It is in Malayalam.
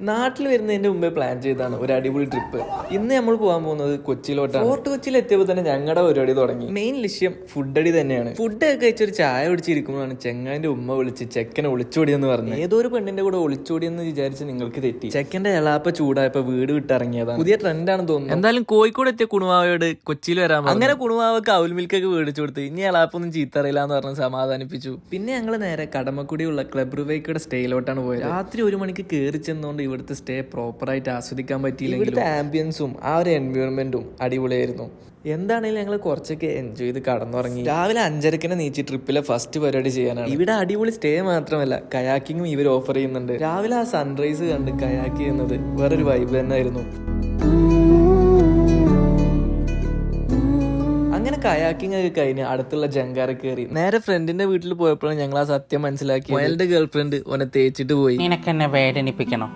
നാട്ടിൽ വരുന്നതിന്റെ മുമ്പേ പ്ലാൻ ചെയ്താണ് ഒരു അടിപൊളി ട്രിപ്പ്. ഇന്ന് നമ്മൾ പോകാൻ പോകുന്നത് കൊച്ചിയിലോട്ടാണ്. ഫോർട്ട് കൊച്ചിയിൽ എത്തിയപ്പോൾ തന്നെ ഞങ്ങളുടെ പരിപാടി തുടങ്ങി. മെയിൻ ലക്ഷ്യം ഫുഡ് അടി തന്നെയാണ്. ഫുഡ് ഒക്കെ കഴിച്ചൊരു ചായ പിടിച്ചിരിക്കുമ്പോഴാണ് ചെങ്ങാന്റെ ഉമ്മ വിളിച്ച് ചെക്കനെ ഒളിച്ചോടിയെന്ന് പറഞ്ഞു. ഏതോ ഒരു പെണ്ണിന്റെ കൂടെ ഒളിച്ചോടിയെന്ന് വിചാരിച്ച് നിങ്ങൾക്ക് തെറ്റി. ചെക്കന്റെ എളാപ്പ ചൂടായപ്പോ വീട് വിട്ടിറങ്ങിയതാണ്. പുതിയ ട്രെൻഡാണെന്ന് തോന്നുന്നു. എന്തായാലും കോഴിക്കോട് എത്തിയ കുണുവാവയോട് കൊച്ചിയിൽ വരാൻ അങ്ങനെ കുണുവാവക്ക് അവൽ മിൽക്കൊക്കെ മേടിച്ചു കൊടുത്ത് ഇനി എളാപ്പൊന്നും ചീത്തറിയില്ല എന്ന് പറഞ്ഞ് സമാധാനിപ്പിച്ചു. പിന്നെ ഞങ്ങൾ നേരെ കടമക്കുടിയുള്ള ക്ലബ് റുവൈക്കയുടെ സ്റ്റേയിലോട്ടാണ് പോയത്. രാത്രി 1 മണിക്ക് കയറി ചെന്നുകൊണ്ട് ഇവിടുത്തെ സ്റ്റേ പ്രോപ്പറായിട്ട് ആസ്വദിക്കാൻ പറ്റിയില്ല. ഇവിടുത്തെ ആംബിയൻസും ആ ഒരു എൻവയോൺമെന്റും അടിപൊളിയായിരുന്നു. എന്താണെങ്കിലും ഞങ്ങൾ കുറച്ചൊക്കെ എൻജോയ് ചെയ്ത് കടന്നുറങ്ങി. രാവിലെ 5:30 നീച്ച് ട്രിപ്പിലെ ഫസ്റ്റ് പരിപാടി ചെയ്യാനാണ്. ഇവിടെ അടിപൊളി സ്റ്റേ മാത്രമല്ല കയാക്കിങ്ങും ഇവർ ഓഫർ ചെയ്യുന്നുണ്ട്. രാവിലെ ആ സൺറൈസ് കണ്ട് കയാക്ക് ചെയ്യുന്നത് വേറൊരു വൈബ് തന്നെ ആയിരുന്നു. അങ്ങനെ കയാക്കിംഗ് ഒക്കെ കഴിഞ്ഞ് അടുത്തുള്ള ജങ്കാര കയറി നേരെ ഫ്രണ്ടിന്റെ വീട്ടിൽ പോയപ്പോഴാണ് ഞങ്ങൾ ആ സത്യം മനസ്സിലാക്കി. അയാളുടെ ഗേൾ ഫ്രണ്ട് ഓനെ തേച്ചിട്ട് പോയി. നിനക്കെന്നെ വേദനിപ്പിക്കണോ?